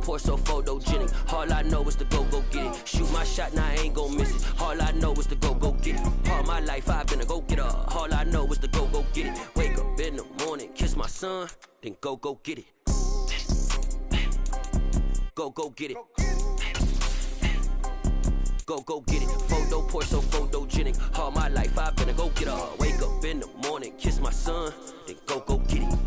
pour so photogenic. All I know is to go get it. Shoot my shot, now I ain't gon' miss it. All I know is to go get it. All my life I've been a go-getter. All I know is to go get it. Wake up in the morning, kiss my son, then go get it. Go get it. Go get it. Photo pour so photogenic. All my life I've been a go-getter. Wake up in the morning, kiss my son, then go get it.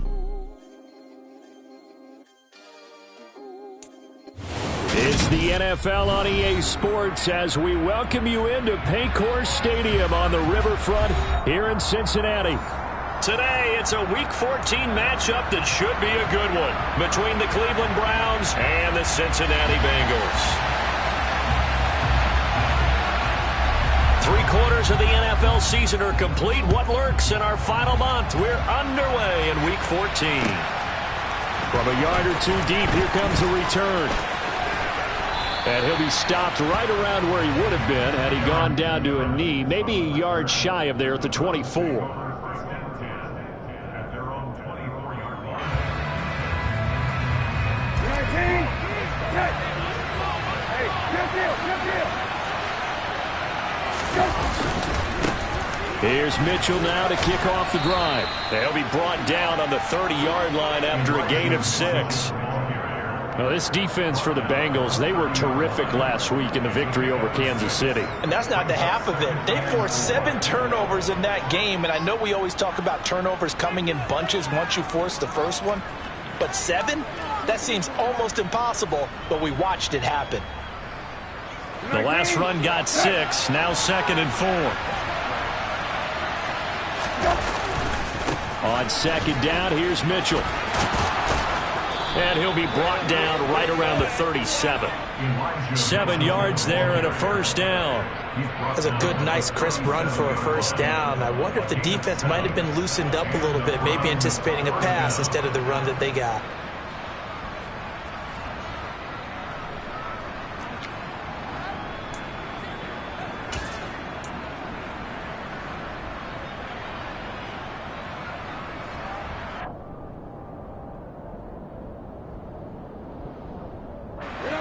It's the NFL on EA Sports as we welcome you into Paycor Stadium on the riverfront here in Cincinnati. Today, it's a Week 14 matchup that should be a good one between the Cleveland Browns and the Cincinnati Bengals. 3/4 of the NFL season are complete. What lurks in our final month? We're underway in Week 14. From a yard or two deep, here comes the return. And he'll be stopped right around where he would have been had he gone down to a knee, maybe a yard shy of there at the 24. Here's Mitchell now to kick off the drive. They'll be brought down on the 30-yard line after a gain of 6. Well, this defense for the Bengals, they were terrific last week in the victory over Kansas City. And that's not the half of it. They forced 7 turnovers in that game, and I know we always talk about turnovers coming in bunches once you force the first one, but 7? That seems almost impossible, but we watched it happen. The last run got 6, now 2nd and 4. On 2nd down, here's Mitchell. And he'll be brought down right around the 37. 7 yards there and a first down. That's a good, nice, crisp run for a first down. I wonder if the defense might have been loosened up a little bit, maybe anticipating a pass instead of the run that they got.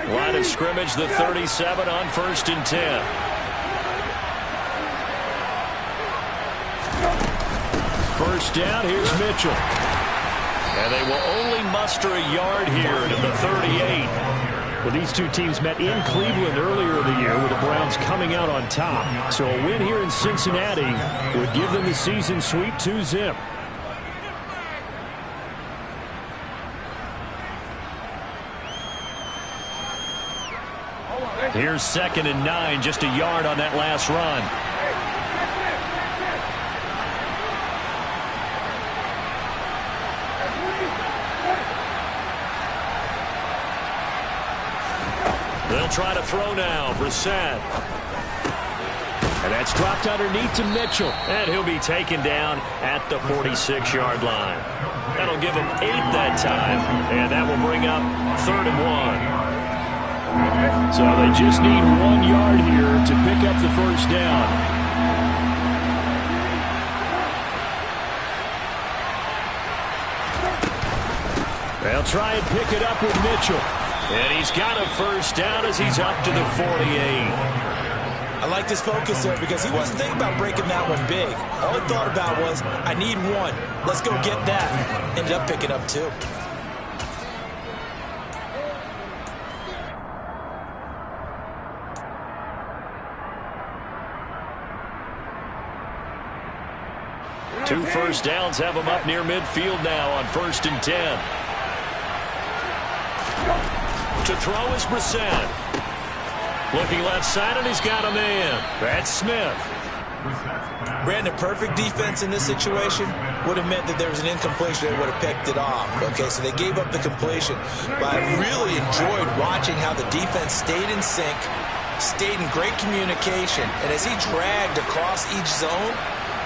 Line of scrimmage, the 37 on 1st and 10. First down, here's Mitchell. And they will only muster a yard here to the 38. Well, these two teams met in Cleveland earlier in the year with the Browns coming out on top. So a win here in Cincinnati would give them the season sweep 2-zip. Here's 2nd and 9, just a yard on that last run. They'll try to throw now, Brissett. And that's dropped underneath to Mitchell. And he'll be taken down at the 46-yard line. That'll give him 8 that time, and that will bring up 3rd and 1. So they just need 1 yard here to pick up the first down. They'll try and pick it up with Mitchell. And he's got a first down as he's up to the 48. I like this focus there because he wasn't thinking about breaking that one big. All he thought about was, I need 1. Let's go get that. Ended up picking up 2. Two first downs have him up near midfield now on 1st and 10. To throw is Brissett. Looking left side, and he's got a man. That's Smith. Brandon, perfect defense in this situation would have meant that there was an incompletion. They would have picked it off. Okay, so they gave up the completion. But I really enjoyed watching how the defense stayed in sync, stayed in great communication. And as he dragged across each zone,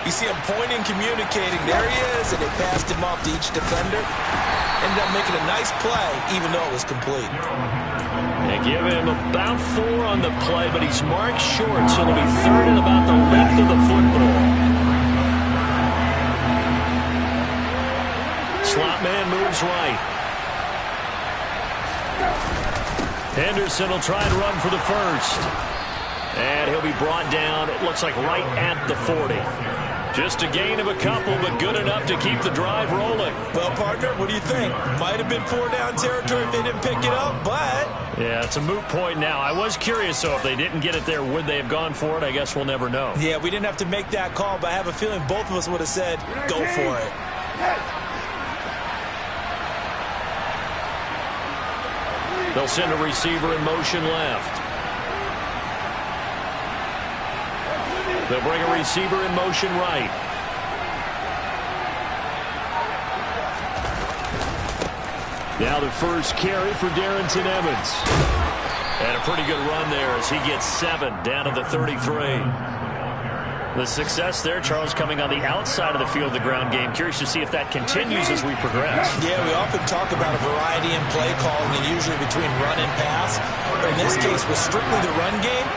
you see him pointing, communicating. There he is, and they passed him off to each defender. Ended up making a nice play, even though it was complete. They give him about 4 on the play, but he's marked short, so it'll be 3rd and about the length of the football. Slot man moves right. Henderson will try and run for the first. And he'll be brought down, it looks like right at the 40. Just a gain of a couple, but good enough to keep the drive rolling. Well, partner, what do you think? Might have been 4-down territory if they didn't pick it up, but... Yeah, it's a moot point now. I was curious, though, if they didn't get it there, would they have gone for it? I guess we'll never know. Yeah, we didn't have to make that call, but I have a feeling both of us would have said, go for it. They'll send a receiver in motion left. They'll bring a receiver in motion right. Now the first carry for Darrington Evans. And a pretty good run there as he gets 7 down to the 33. The success there, Charles, coming on the outside of the field of the ground game. Curious to see if that continues as we progress. Yeah, we often talk about a variety in play calling, and usually between run and pass. But in this case, with strictly the run game,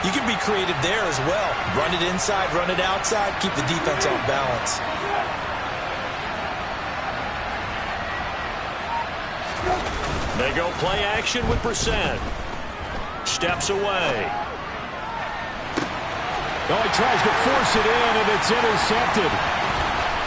you can be creative there as well. Run it inside, run it outside, keep the defense off balance. They go play action with Brissett. Steps away. Oh, he tries to force it in, and it's intercepted.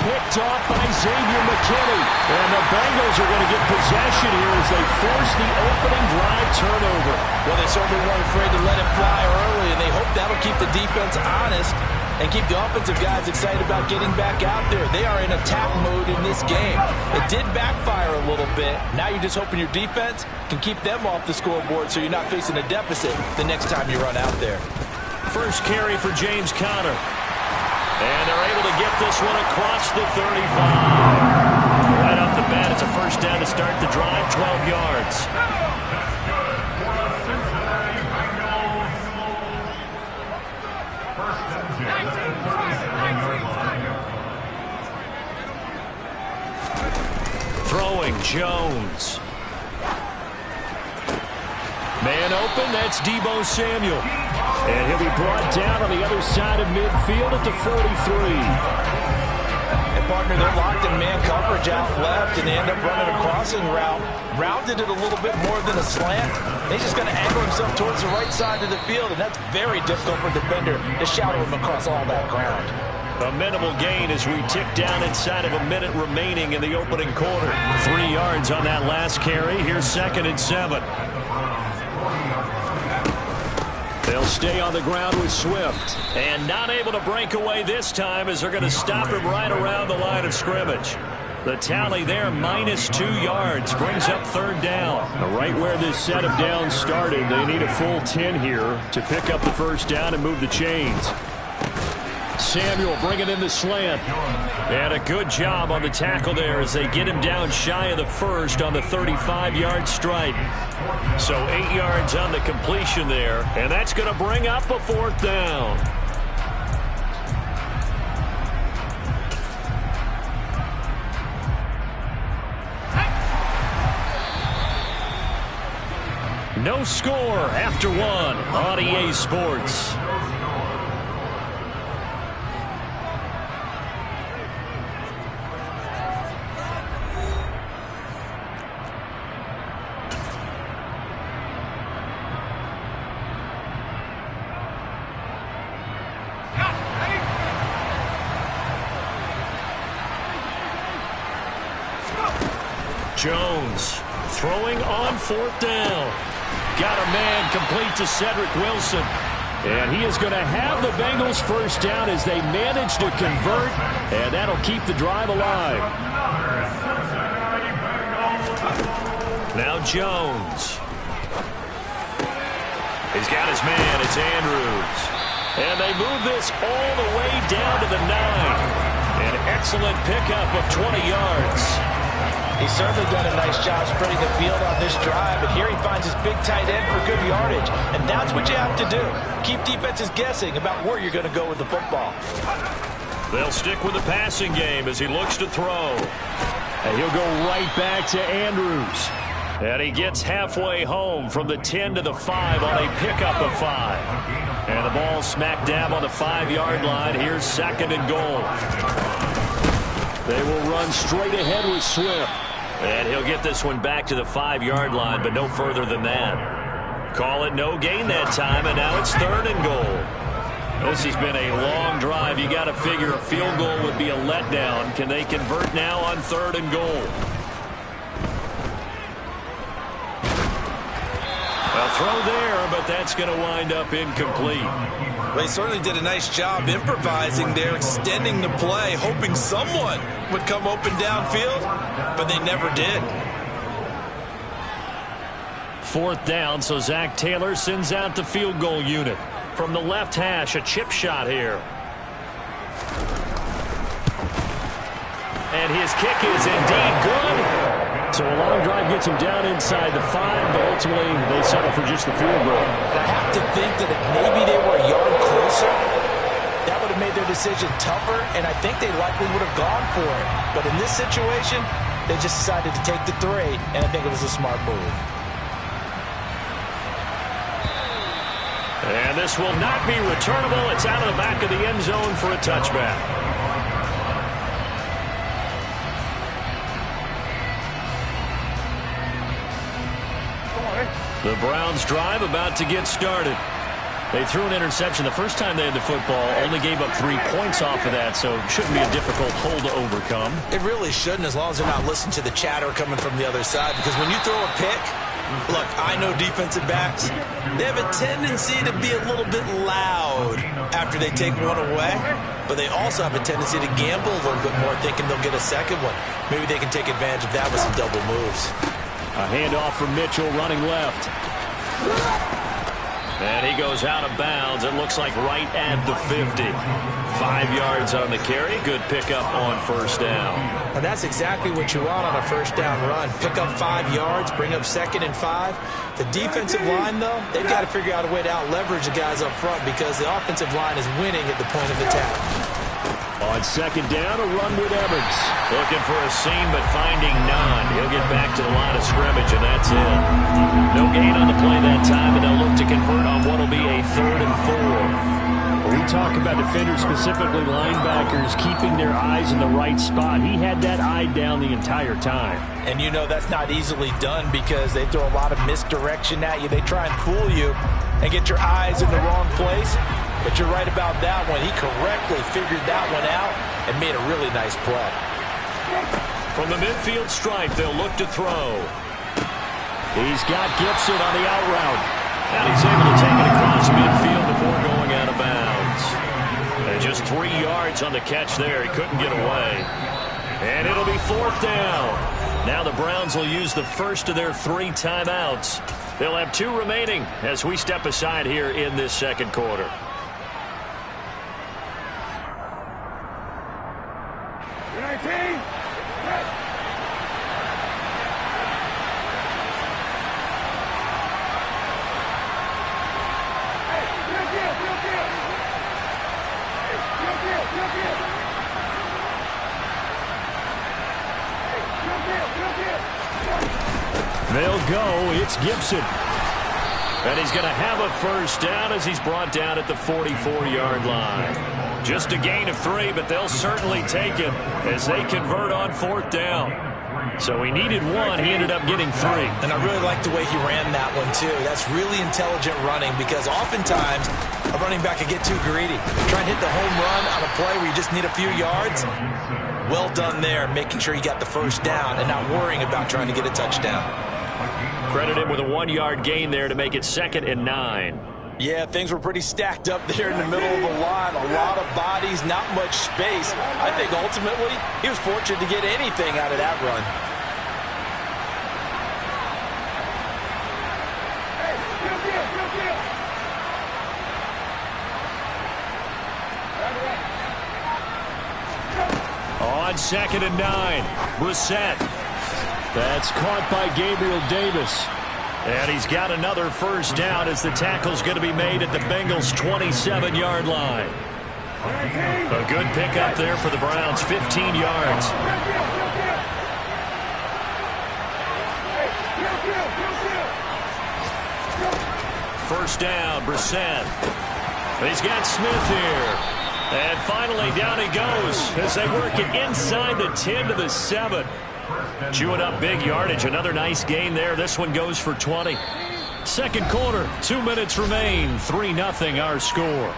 Picked off by Xavier McKinney. And the Bengals are going to get possession here as they force the opening drive turnover. Well, they certainly weren't afraid to let it fly early, and they hope that'll keep the defense honest and keep the offensive guys excited about getting back out there. They are in attack mode in this game. It did backfire a little bit. Now you're just hoping your defense can keep them off the scoreboard so you're not facing a deficit the next time you run out there. First carry for James Conner. And they're able to get this one across the 35. Right off the bat, it's a first down to start the drive, 12 yards. Throwing Jones. Man open, that's Deebo Samuel. And he'll be brought down on the other side of midfield at the 43. And partner, they're locked in man coverage out left, and they end up running a crossing route. Rounded it a little bit more than a slant. He's just going to angle himself towards the right side of the field, and that's very difficult for a defender to shadow him across all that ground. A minimal gain as we tick down inside of a minute remaining in the opening quarter. 3 yards on that last carry. Here's 2nd and 7. They'll stay on the ground with Swift. And not able to break away this time as they're going to stop him right around the line of scrimmage. The tally there, -2 yards, brings up 3rd down. Right where this set of downs started, they need a full 10 here to pick up the first down and move the chains. Samuel bringing in the slant. And a good job on the tackle there as they get him down shy of the first on the 35-yard strike. So 8 yards on the completion there, and that's going to bring up a 4th down. No score after 1 on EA Sports. Jones throwing on 4th down. Got a man complete to Cedric Wilson. And he is going to have the Bengals first down as they manage to convert, and that'll keep the drive alive. Now Jones. He's got his man. It's Andrews. And they move this all the way down to the 9. An excellent pickup of 20 yards. He's certainly done a nice job spreading the field on this drive, and here he finds his big tight end for good yardage. And that's what you have to do. Keep defenses guessing about where you're going to go with the football. They'll stick with the passing game as he looks to throw. And he'll go right back to Andrews. And he gets halfway home from the 10 to the 5 on a pickup of 5. And the ball smack dab on the 5-yard line. Here's 2nd and goal. They will run straight ahead with Swift. And he'll get this one back to the 5-yard line, but no further than that. Call it no gain that time, and now it's 3rd and goal. This has been a long drive. You got to figure a field goal would be a letdown. Can they convert now on 3rd and goal? A throw there, but that's going to wind up incomplete. They certainly did a nice job improvising there, extending the play, hoping someone would come open downfield, but they never did. 4th down, so Zach Taylor sends out the field goal unit. From the left hash, a chip shot here. And his kick is indeed good. So a long drive gets him down inside the 5, but ultimately they settle for just the field goal. And I have to think that if maybe they were a yard closer, that would have made their decision tougher, and I think they likely would have gone for it. But in this situation, they just decided to take the 3, and I think it was a smart move. And this will not be returnable. It's out of the back of the end zone for a touchback. The Browns drive about to get started. They threw an interception the first time they had the football, only gave up 3 points off of that, so it shouldn't be a difficult hole to overcome. It really shouldn't, as long as they're not listening to the chatter coming from the other side, because when you throw a pick, look, I know defensive backs, they have a tendency to be a little bit loud after they take one away, but they also have a tendency to gamble a little bit more, thinking they'll get a second one. Maybe they can take advantage of that with some double moves. A handoff from Mitchell running left. And he goes out of bounds. It looks like right at the 50. 5 yards on the carry. Good pickup on 1st down. And that's exactly what you want on a 1st down run. Pick up 5 yards, bring up 2nd and 5. The defensive line, though, they've got to figure out a way to out-leverage the guys up front because the offensive line is winning at the point of attack. On 2nd down, a run with Evans. Looking for a seam, but finding none. He'll get back to the line of scrimmage, and that's it. No gain on the play that time, and they'll look to convert on what will be a 3rd and 4. When we talk about defenders, specifically linebackers, keeping their eyes in the right spot, he had that eye down the entire time. And you know that's not easily done because they throw a lot of misdirection at you. They try and fool you and get your eyes in the wrong place. But you're right about that one. He correctly figured that one out and made a really nice play. From the midfield stripe, they'll look to throw. He's got Gibson on the out route. And he's able to take it across midfield before going out of bounds. And just 3 yards on the catch there. He couldn't get away. And it'll be 4th down. Now the Browns will use the first of their 3 timeouts. They'll have 2 remaining as we step aside here in this 2nd quarter. They'll go. It's Gibson. And he's going to have a 1st down as he's brought down at the 44-yard line. Just a gain of 3, but they'll certainly take it as they convert on 4th down. So he needed 1. He ended up getting 3. And I really like the way he ran that one, too. That's really intelligent running because oftentimes a running back can get too greedy. Try and hit the home run on a play where you just need a few yards. Well done there, making sure you got the 1st down and not worrying about trying to get a touchdown. Credit him with a 1-yard gain there to make it 2nd and 9. Yeah, things were pretty stacked up there in the middle of the line. A lot of bodies, not much space. I think ultimately he was fortunate to get anything out of that run. On 2nd and 9, Brissett. That's caught by Gabriel Davis. And he's got another 1st down as the tackle's going to be made at the Bengals' 27-yard line. A good pickup there for the Browns, 15 yards. First down, Brissett. He's got Smith here. And finally, down he goes as they work it inside the 10 to the 7. Chewing up big yardage. Another nice gain there. This one goes for 20. Second quarter, 2 minutes remain. 3-0 our score.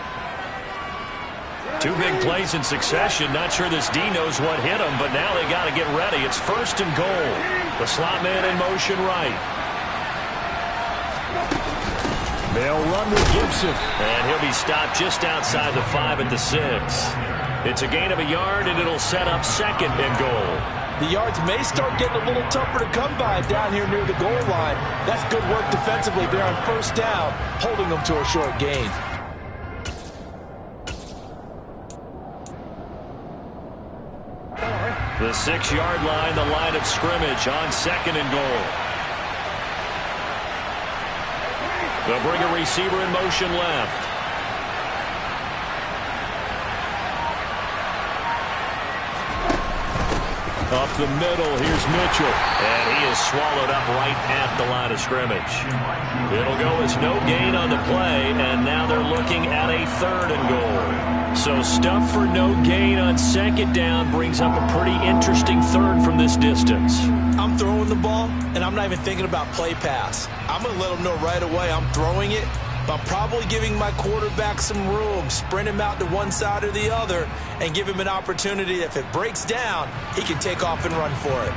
Two big plays in succession. Not sure this D knows what hit him, but now they got to get ready. It's 1st and goal. The slot man in motion right. They'll run with Gibson. And he'll be stopped just outside the 5 at the 6. It's a gain of a yard, and it'll set up 2nd and goal. The yards may start getting a little tougher to come by down here near the goal line. That's good work defensively there on 1st down, holding them to a short gain. The 6-yard line, the line of scrimmage on 2nd and goal. They'll bring a receiver in motion left. Up the middle, here's Mitchell. And he is swallowed up right at the line of scrimmage. It'll go as no gain on the play, and now they're looking at a 3rd and goal. So stuff for no gain on 2nd down brings up a pretty interesting 3rd from this distance. I'm throwing the ball, and I'm not even thinking about play pass. I'm going to let them know right away I'm throwing it, but I'm probably giving my quarterback some room, sprint him out to one side or the other, and give him an opportunity. If it breaks down, he can take off and run for it.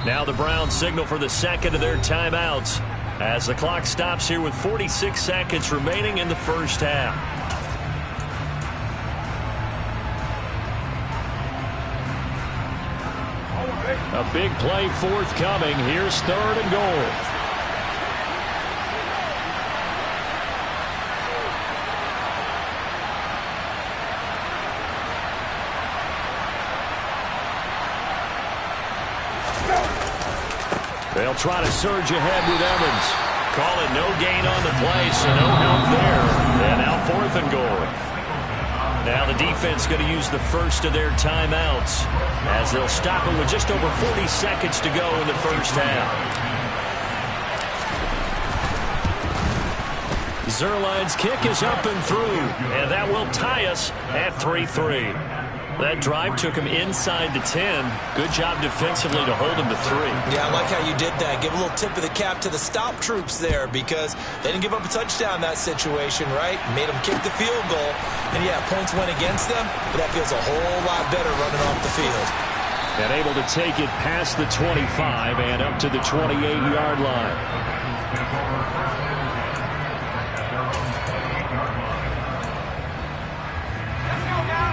Now the Browns signal for the 2nd of their timeouts as the clock stops here with 46 seconds remaining in the 1st half. A big play forthcoming. Here's 3rd and goal. They'll try to surge ahead with Evans. Call it no gain on the play, so no help there. And now 4th and goal. Now the defense going to use the 1st of their timeouts as they'll stop it with just over 40 seconds to go in the 1st half. Zerline's kick is up and through, and that will tie us at 3-3. That drive took him inside the 10. Good job defensively to hold him to 3. Yeah, I like how you did that. Give a little tip of the cap to the stop troops there because they didn't give up a touchdown in that situation, right? Made them kick the field goal. And, yeah, points went against them, but that feels a whole lot better running off the field. And able to take it past the 25 and up to the 28-yard line.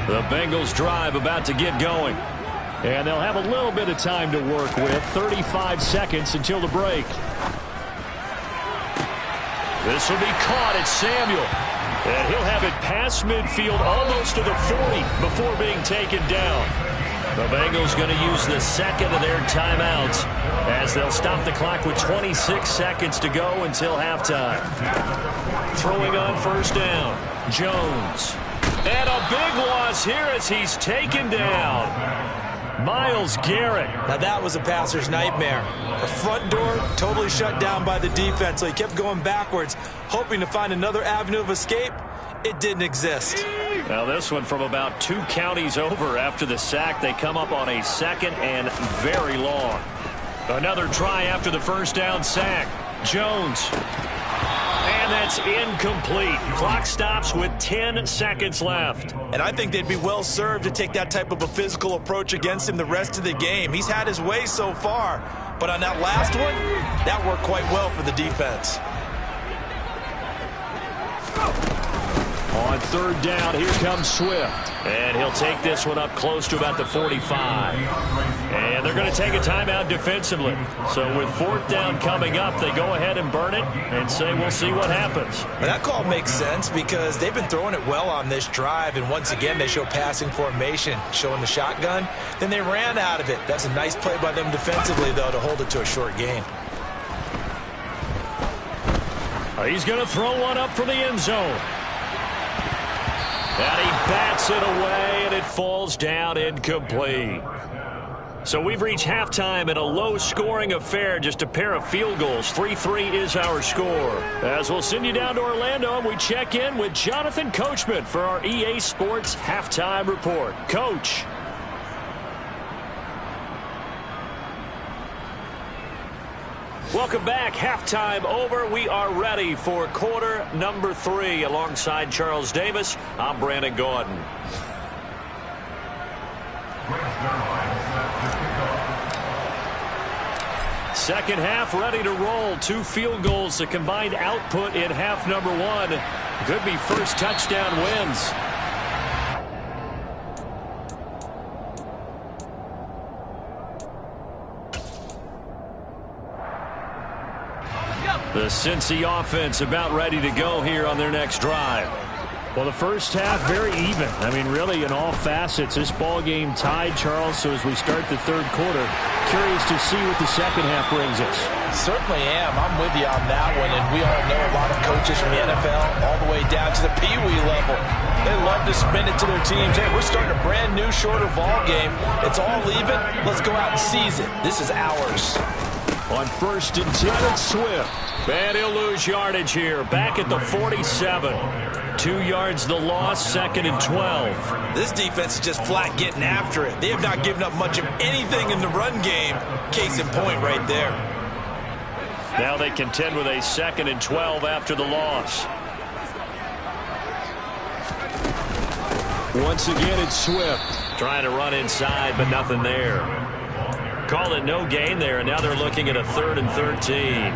The Bengals drive about to get going. And they'll have a little bit of time to work with. 35 seconds until the break. This will be caught at Samuel. And he'll have it past midfield almost to the 40 before being taken down. The Bengals going to use the 2nd of their timeouts as they'll stop the clock with 26 seconds to go until halftime. Throwing on 1st down, Jones. And a big loss here as he's taken down. Myles Garrett. Now that was a passer's nightmare. The front door totally shut down by the defense, so he kept going backwards, hoping to find another avenue of escape. It didn't exist. Now this one from about 2 counties over after the sack. They come up on a 2nd and very long. Another try after the 1st down sack. Jones. And that's incomplete. Clock stops with 10 seconds left. And I think they'd be well served to take that type of a physical approach against him the rest of the game. He's had his way so far. But on that last one, that worked quite well for the defense. On 3rd down, here comes Swift. And he'll take this one up close to about the 45. And they're going to take a timeout defensively. So with 4th down coming up, they go ahead and burn it and say we'll see what happens. And that call makes sense because they've been throwing it well on this drive. And once again, they show passing formation, showing the shotgun. Then they ran out of it. That's a nice play by them defensively, though, to hold it to a short gain. He's going to throw one up for the end zone. And he bats it away, and it falls down incomplete. So we've reached halftime in a low-scoring affair, just a pair of field goals. 3-3 is our score. As we'll send you down to Orlando, and we check in with Jonathan Coachman for our EA Sports Halftime Report. Coach. Welcome back. Halftime over. We are ready for quarter number 3. Alongside Charles Davis, I'm Brandon Gaudin. Second half ready to roll. 2 field goals, the combined output in half number 1. Could be first touchdown wins. The Cincy offense about ready to go here on their next drive. Well, the first half, very even. I mean, really, in all facets, this ball game tied, Charles. So as we start the third quarter, curious to see what the second half brings us. Certainly am. I'm with you on that one. And we all know a lot of coaches from the NFL all the way down to the Pee Wee level. They love to spin it to their teams. Hey, we're starting a brand new, shorter ball game. It's all even. Let's go out and seize it. This is ours. On 1st and 10, it's Swift. And he'll lose yardage here. Back at the 47. 2 yards the loss, 2nd and 12. This defense is just flat getting after it. They have not given up much of anything in the run game. Case in point right there. Now they contend with a 2nd and 12 after the loss. Once again, it's Swift. Trying to run inside, but nothing there. Call it no gain there, and now they're looking at a 3rd and 13.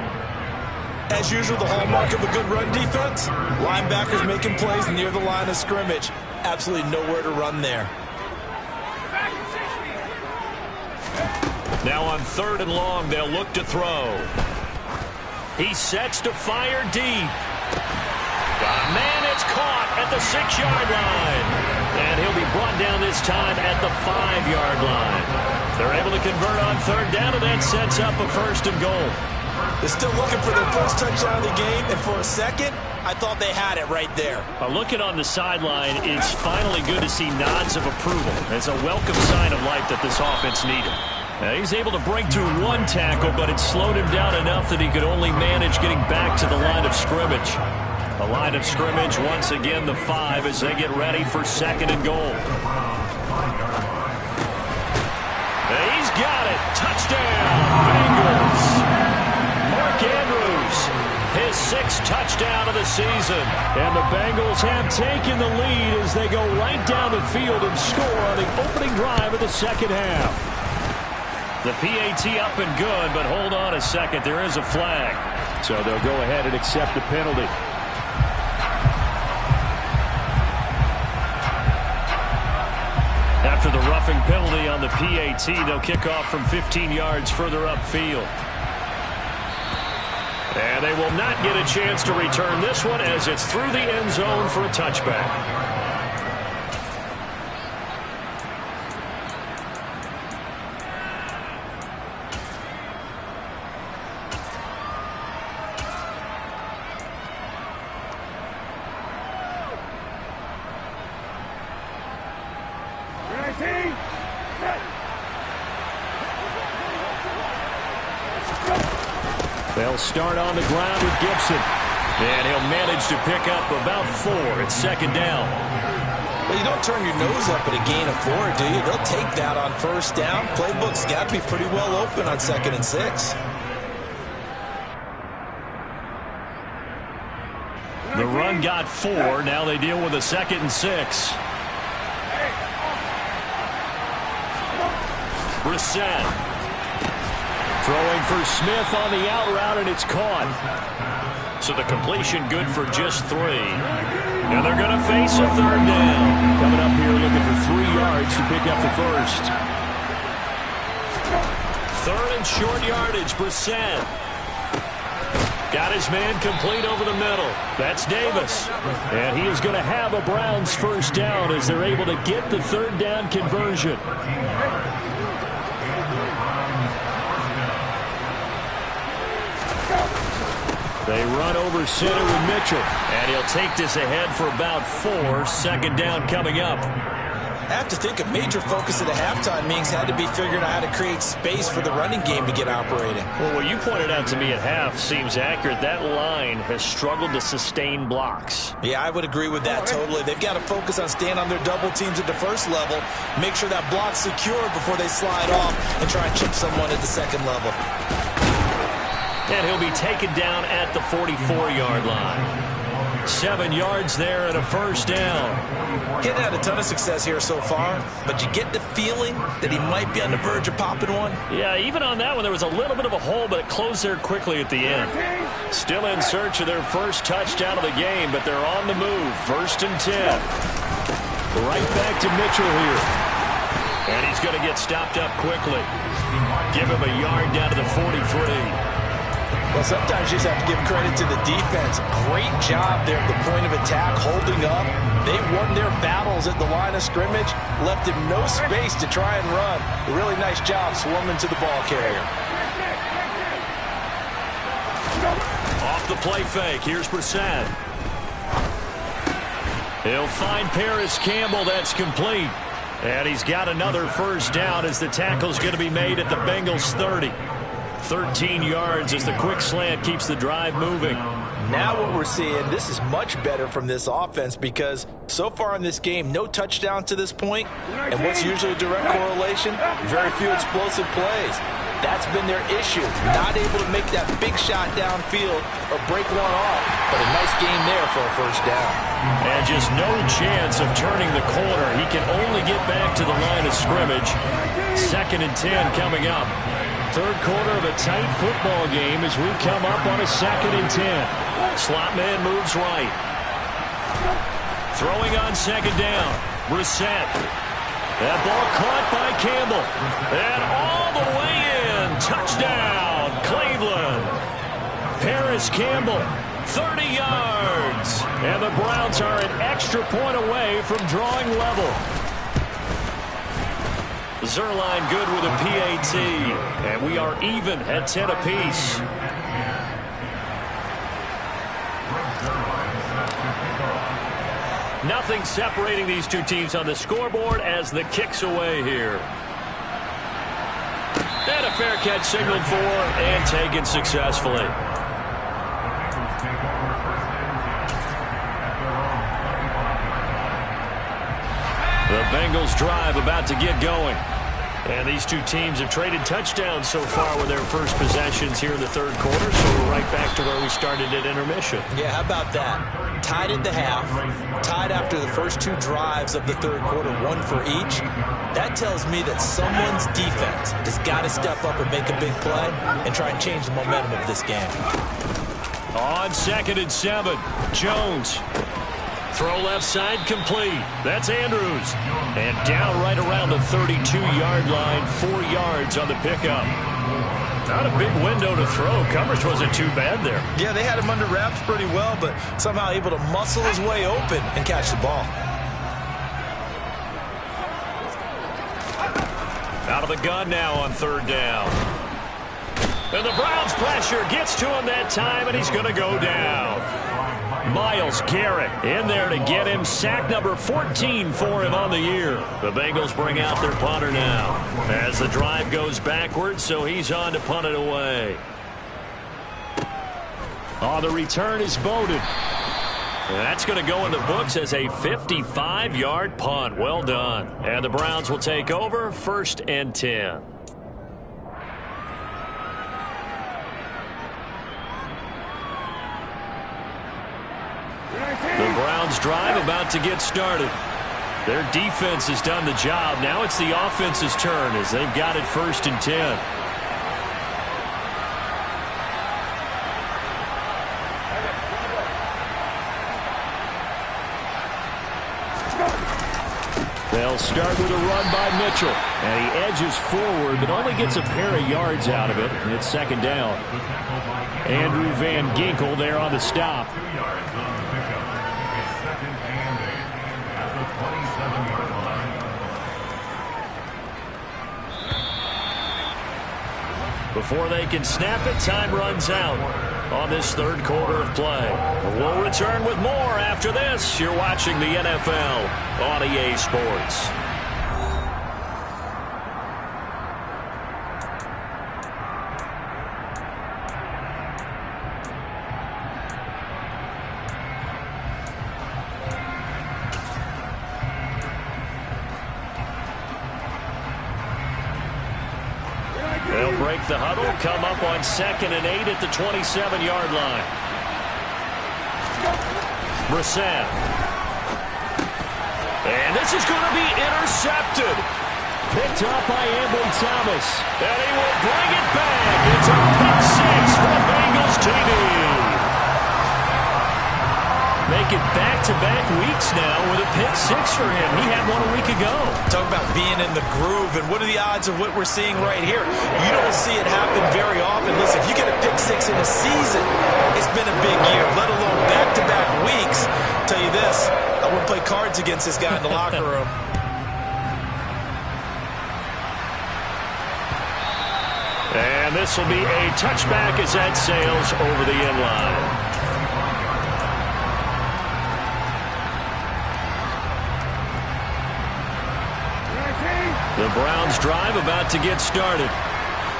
As usual, the hallmark of a good run defense, linebackers making plays near the line of scrimmage. Absolutely nowhere to run there. Now on 3rd and long, they'll look to throw. He sets to fire deep. Man, it's caught at the 6-yard line. And he'll be brought down this time at the 5-yard line. They're able to convert on 3rd down, and that sets up a 1st and goal. They're still looking for their first touchdown of the game, and for a second, I thought they had it right there. Looking on the sideline, it's finally good to see nods of approval. It's a welcome sign of life that this offense needed. Now, he's able to break through 1 tackle, but it slowed him down enough that he could only manage getting back to the line of scrimmage. The line of scrimmage, once again, the 5 as they get ready for 2nd and goal. He's got it. Touchdown, Bengals. Mark Andrews, his 6th touchdown of the season. And the Bengals have taken the lead as they go right down the field and score on the opening drive of the second half. The PAT up and good, but hold on a second. There is a flag. So they'll go ahead and accept the penalty. After the roughing penalty on the PAT, they'll kick off from 15 yards further upfield. And they will not get a chance to return this one as it's through the end zone for a touchback. They'll start on the ground with Gibson. And he'll manage to pick up about 4. It's 2nd down. Well, you don't turn your nose up at a gain of 4, do you? They'll take that on 1st down. Playbook's got to be pretty well open on 2nd and 6. The run got 4. Now they deal with a 2nd and 6. Brissett. Throwing for Smith on the out route, and it's caught. So the completion good for just 3. And they're going to face a 3rd down. Coming up here looking for 3 yards to pick up the 1st. 3rd and short yardage, Brissett. Got his man complete over the middle. That's Davis. And he is going to have a Browns 1st down as they're able to get the 3rd down conversion. They run over center with Mitchell. And he'll take this ahead for about 4. 2nd down coming up. I have to think a major focus of the halftime meetings had to be figuring out how to create space for the running game to get operating. Well, what you pointed out to me at half seems accurate. That line has struggled to sustain blocks. Yeah, I would agree with that totally. They've got to focus on staying on their double teams at the 1st level, make sure that block's secure before they slide off and try and chip someone at the 2nd level. And he'll be taken down at the 44-yard line. 7 yards there and a first down. He hadn't had a ton of success here so far, but you get the feeling that he might be on the verge of popping one. Yeah, even on that one, there was a little bit of a hole, but it closed there quickly at the end. Still in search of their first touchdown of the game, but they're on the move. 1st and 10. Right back to Mitchell here. And he's going to get stopped up quickly. Give him a yard down to the 43. Well, sometimes you just have to give credit to the defense. Great job there at the point of attack, holding up. They won their battles at the line of scrimmage, left him no space to try and run. A really nice job swarming to the ball carrier. Off the play fake, here's Brissett. He'll find Paris Campbell, that's complete. And he's got another first down as the tackle's going to be made at the Bengals 30. 13 yards as the quick slant keeps the drive moving. Now what we're seeing, this is much better from this offense because so far in this game, no touchdown to this point. And what's usually a direct correlation? Very few explosive plays. That's been their issue. Not able to make that big shot downfield or break one off. But a nice game there for a first down. And just no chance of turning the corner. He can only get back to the line of scrimmage. 2nd and 10 coming up. 3rd quarter of a tight football game as we come up on a 2nd and 10. Slot man moves right. Throwing on 2nd down. Brissett. That ball caught by Campbell. And all the way in. Touchdown, Cleveland. Paris Campbell, 30 yards. And the Browns are an extra point away from drawing level. Zerline good with a PAT. And we are even at 10 apiece. Nothing separating these two teams on the scoreboard as the kick's away here. And a fair catch signaled for and taken successfully. The Bengals drive about to get going. And these two teams have traded touchdowns so far with their first possessions here in the 3rd quarter, so we're right back to where we started at intermission. Yeah, how about that? Tied at the half, tied after the first 2 drives of the 3rd quarter, 1 for each. That tells me that someone's defense has got to step up and make a big play and try and change the momentum of this game. On 2nd and 7, Jones. Throw left side complete. That's Andrews. And down right around the 32-yard line, 4 yards on the pickup. Not a big window to throw. Coverage wasn't too bad there. Yeah, they had him under wraps pretty well, but somehow able to muscle his way open and catch the ball. Out of the gun now on 3rd down. And the Browns pressure gets to him that time, and he's going to go down. Myles Garrett in there to get him. Sack number 14 for him on the year. The Bengals bring out their punter now as the drive goes backwards, so he's on to punt it away. On the return is Bowden. That's going to go in the books as a 55-yard punt. Well done. And the Browns will take over 1st and 10. The Browns drive about to get started. Their defense has done the job. Now it's the offense's turn as they've got it 1st and 10. They'll start with a run by Mitchell. And he edges forward but only gets a pair of yards out of it. And it's 2nd down. Andrew Van Ginkel there on the stop. Before they can snap it, time runs out on this 3rd quarter of play. We'll return with more after this. You're watching the NFL on EA Sports. They'll break the huddle, come up on 2nd and 8 at the 27-yard line. Brissett. And this is going to be intercepted. Picked up by Ambry Thomas. And he will bring it back. It's a pick six for the Bengals TD. Make it back-to-back weeks now with a pick six for him. He had one a week ago. Talk about being in the groove, and what are the odds of what we're seeing right here? You don't see it happen very often. Listen, if you get a pick six in a season, it's been a big year, let alone back-to-back weeks. I'll tell you this, I wouldn't play cards against this guy in the locker room. And this will be a touchback as that sails over the end line. The Browns drive about to get started.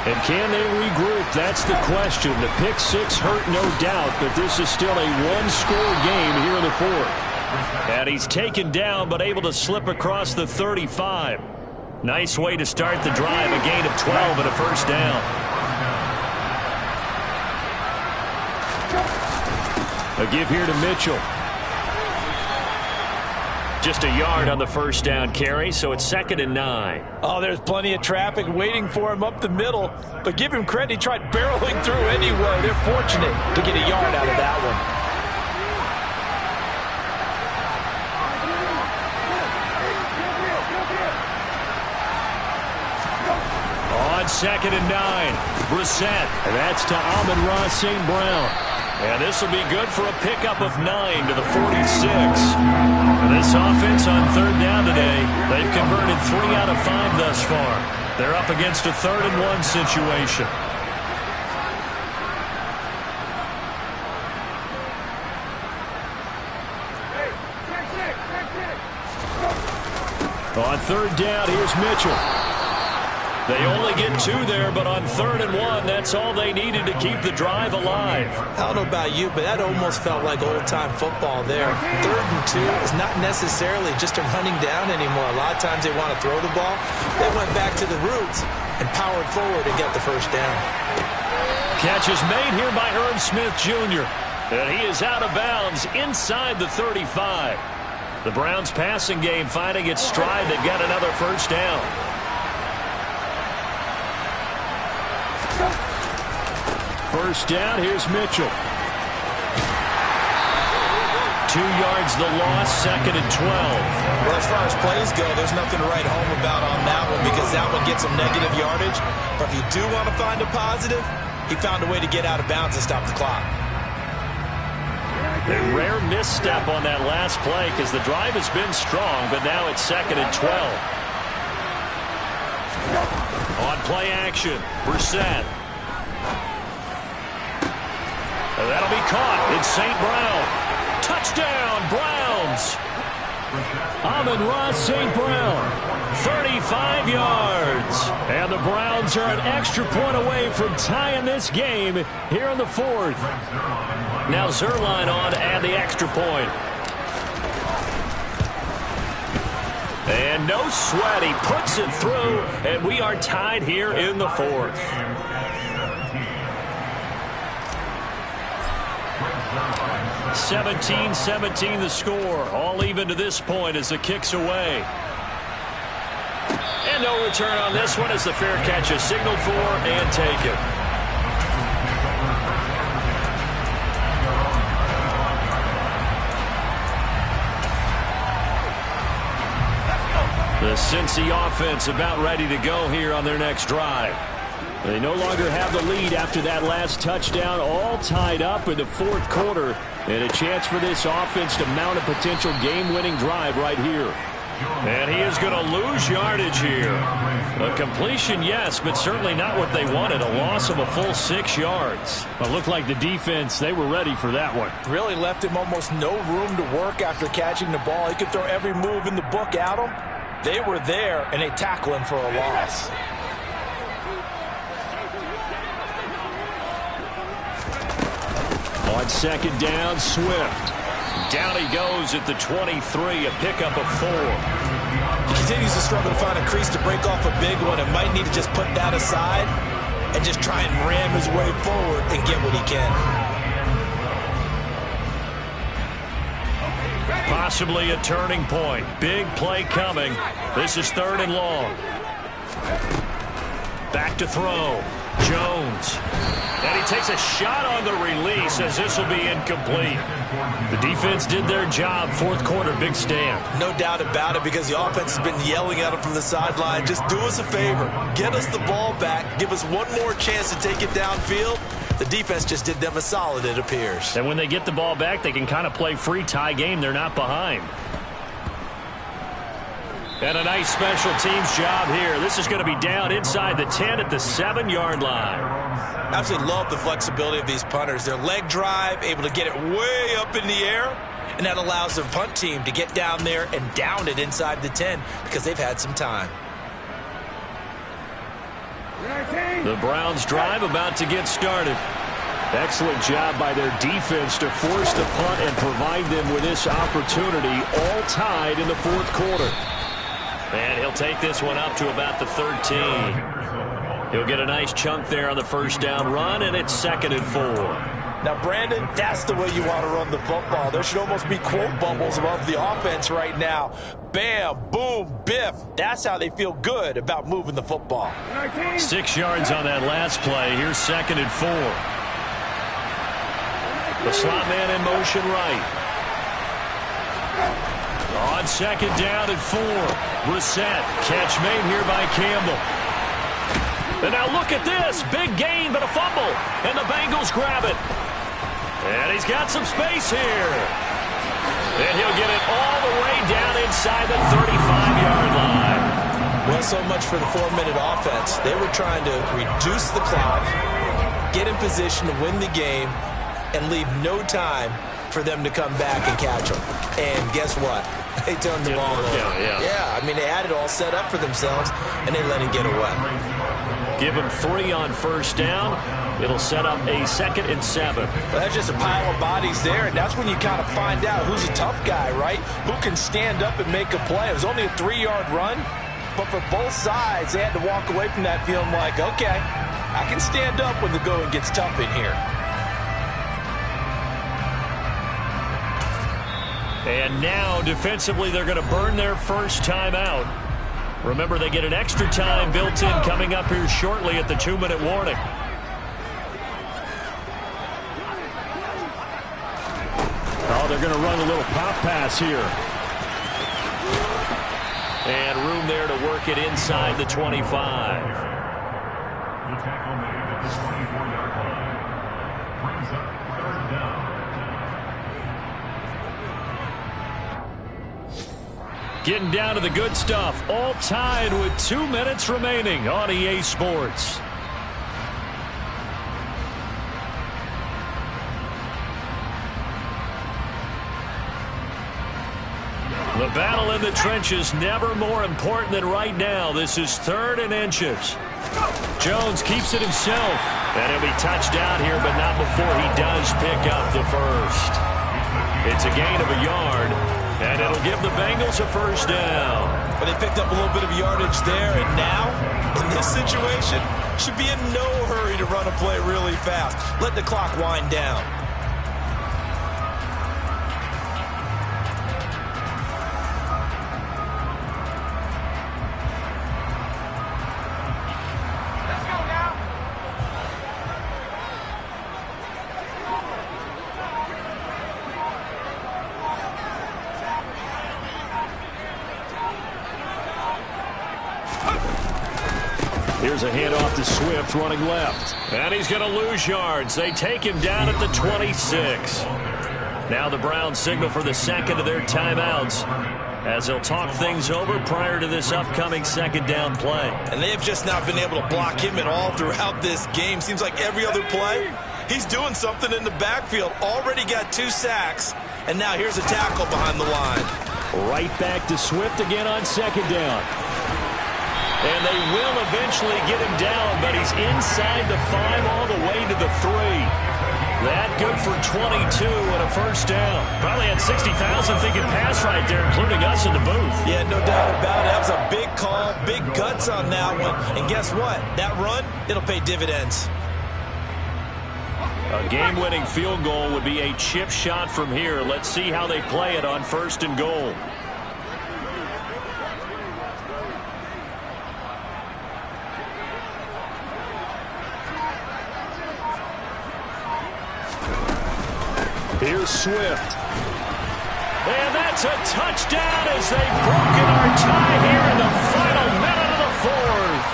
And can they regroup? That's the question. The pick six hurt, no doubt, but this is still a one-score game here in the fourth. And he's taken down but able to slip across the 35. Nice way to start the drive, a gain of 12 and a first down. A give here to Mitchell. Just a yard on the first down carry, so it's 2nd and 9. Oh, there's plenty of traffic waiting for him up the middle. But give him credit, he tried barreling through anyway. They're fortunate to get a yard out of that one. On 2nd and 9, Brissett. And that's to Amon-Ra St. Brown. And this will be good for a pickup of 9 to the 46. And this offense on 3rd down today, they've converted 3 out of 5 thus far. They're up against a 3rd and 1 situation. On 3rd down, here's Mitchell. They only get 2 there, but on 3rd and 1, that's all they needed to keep the drive alive. I don't know about you, but that almost felt like old-time football there. 3rd and 2 is not necessarily just a running down anymore. A lot of times they want to throw the ball. They went back to the roots and powered forward and got the first down. Catch is made here by Irv Smith Jr. And he is out of bounds inside the 35. The Browns passing game finding its stride. They've got another first down. First down, here's Mitchell. 2 yards the loss, 2nd and 12. Well, as far as plays go, there's nothing to write home about on that one because that one gets some negative yardage. But if you do want to find a positive, he found a way to get out of bounds and stop the clock. A rare misstep on that last play because the drive has been strong, but now it's 2nd and 12. On play action, Brissett. And that'll be caught. It's St. Brown. Touchdown, Browns. Amon-Ra St. Brown, 35 yards. And the Browns are an extra point away from tying this game here in the fourth. Now Zerline on to add the extra point. And no sweat. He puts it through, and we are tied here in the fourth. 17-17 the score. All even to this point as the kick's away. And no return on this one as the fair catch is signaled for and taken. The Cincy offense about ready to go here on their next drive. They no longer have the lead after that last touchdown, all tied up in the fourth quarter, and a chance for this offense to mount a potential game-winning drive right here. And he is going to lose yardage here. A completion, yes, but certainly not what they wanted. A loss of a full 6 yards. It looked like the defense, they were ready for that one. Really left him almost no room to work after catching the ball. He could throw every move in the book at him. They were there, and they tackle him for a loss. On 2nd down, Swift. Down he goes at the 23, a pickup of 4. He continues to struggle to find a crease to break off a big one and might need to just put that aside and just try and ram his way forward and get what he can. Possibly a turning point. Big play coming. This is 3rd and long. Back to throw. Jones. And he takes a shot on the release as this will be incomplete. The defense did their job. 4th quarter, big stand. No doubt about it, because the offense has been yelling at him from the sideline. Just do us a favor. Get us the ball back. Give us one more chance to take it downfield. The defense just did them a solid, it appears. And when they get the ball back, they can kind of play free tie game. They're not behind. And a nice special teams job here. This is going to be down inside the 10 at the 7-yard line. Absolutely love the flexibility of these punters. Their leg drive, able to get it way up in the air, and that allows their punt team to get down there and down it inside the 10 because they've had some time. The Browns drive about to get started. Excellent job by their defense to force the punt and provide them with this opportunity, all tied in the 4th quarter. And he'll take this one up to about the 13. He'll get a nice chunk there on the 1st down run, and it's 2nd and 4. Now, Brandon, that's the way you want to run the football. There should almost be quote bubbles above the offense right now. Bam, boom, biff. That's how they feel good about moving the football. 6 yards on that last play. Here's 2nd and 4. The slot man in motion right. On 2nd down and 4. Brissett, catch made here by Campbell. And now look at this. Big gain, but a fumble. And the Bengals grab it. And he's got some space here. And he'll get it all the way down inside the 35-yard line. Well, so much for the 4-minute offense. They were trying to reduce the clock, get in position to win the game, and leave no time for them to come back and catch them. And guess what? They turned the ball over. Yeah, I mean, they had it all set up for themselves, and they let it get away. Give him 3 on 1st down. It'll set up a 2nd and 7. Well, that's just a pile of bodies there, and that's when you kind of find out who's a tough guy, right? Who can stand up and make a play. It was only a 3-yard run, but for both sides, they had to walk away from that feeling like, okay, I can stand up when the going gets tough in here. And now, defensively, they're going to burn their first timeout. Remember, they get an extra time built in coming up here shortly at the 2-minute warning. Oh, they're going to run a little pop pass here. And room there to work it inside the 25. The tackle made at the 24-yard line. Brings up 3rd down. Getting down to the good stuff. All tied with 2 minutes remaining on EA Sports. The battle in the trenches never more important than right now. This is 3rd and inches. Jones keeps it himself. And he'll be touched down here, but not before he does pick up the first. It's a gain of a yard. And it'll give the Bengals a 1st down. But they picked up a little bit of yardage there, and now, in this situation, should be in no hurry to run a play really fast. Let the clock wind down. Here's a handoff to Swift running left. And he's going to lose yards. They take him down at the 26. Now the Browns signal for the 2nd of their timeouts as they'll talk things over prior to this upcoming 2nd down play. And they have just not been able to block him at all throughout this game. Seems like every other play, he's doing something in the backfield. Already got 2 sacks, and now here's a tackle behind the line. Right back to Swift again on 2nd down. And they will eventually get him down, but he's inside the 5 all the way to the 3. That good for 22 and a first down. Probably had 60,000 thinking pass right there, including us in the booth. Yeah, no doubt about it. That was a big call, big guts on that one. And guess what? That run, it'll pay dividends. A game-winning field goal would be a chip shot from here. Let's see how they play it on 1st and goal. Here's Swift. And that's a touchdown as they've broken our tie here in the final minute of the 4th.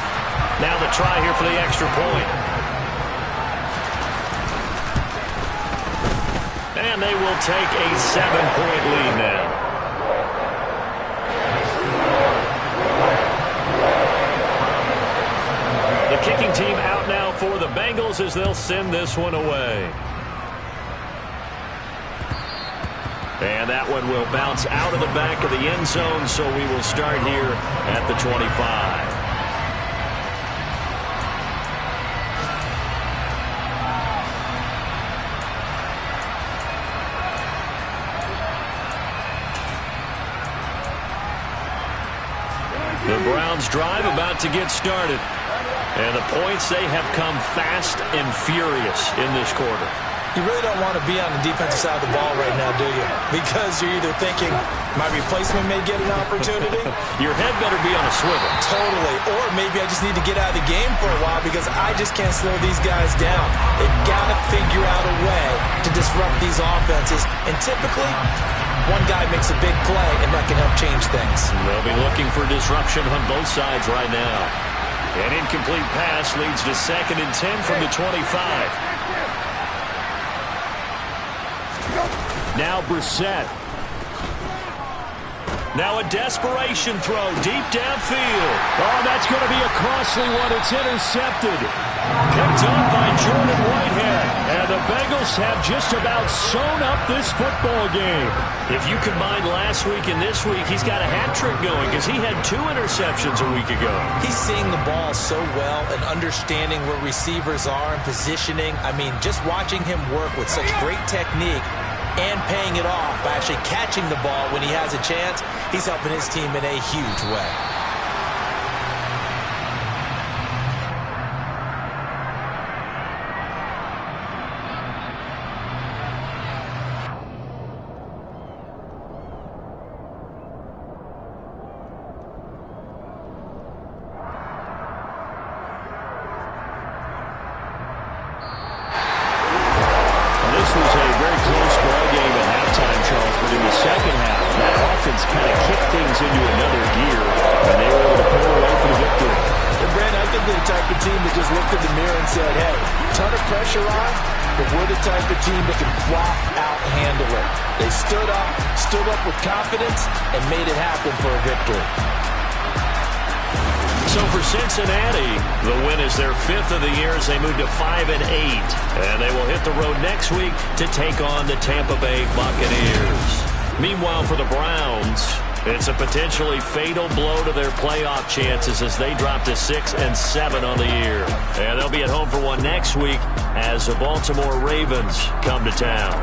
Now the try here for the extra point. And they will take a 7-point lead now. The kicking team out now for the Bengals as they'll send this one away. And that one will bounce out of the back of the end zone, so we will start here at the 25. The Browns drive about to get started. And the points, they have come fast and furious in this quarter. You really don't want to be on the defensive side of the ball right now, do you? Because you're either thinking, my replacement may get an opportunity. Your head better be on a swivel. Totally. Or maybe I just need to get out of the game for a while because I just can't slow these guys down. They've got to figure out a way to disrupt these offenses. And typically, one guy makes a big play, and that can help change things. They'll be looking for disruption on both sides right now. An incomplete pass leads to 2nd and 10 from the 25. Now Brissett. Now a desperation throw deep downfield. Oh, that's going to be a costly one. It's intercepted. Picked up by Jordan Whitehead. And the Bengals have just about sewn up this football game. If you combine last week and this week, he's got a hat trick going because he had 2 interceptions a week ago. He's seeing the ball so well and understanding where receivers are and positioning. I mean, just watching him work with such great technique and paying it off by actually catching the ball when he has a chance, he's helping his team in a huge way. This was a very close ball game at halftime, Charles, but in the second half, that offense kind of kicked things into another gear, and they were able to pull away for the victory. And Brandon, I think they're the type of team that just looked in the mirror and said, hey, ton of pressure on, but we're the type of team that can flat out handle it. They stood up with confidence, and made it happen for a victory. So for Cincinnati, the win is their 5th of the year as they move to 5-8. And they will hit the road next week to take on the Tampa Bay Buccaneers. Meanwhile, for the Browns, it's a potentially fatal blow to their playoff chances as they drop to 6-7 on the year. And they'll be at home for one next week as the Baltimore Ravens come to town.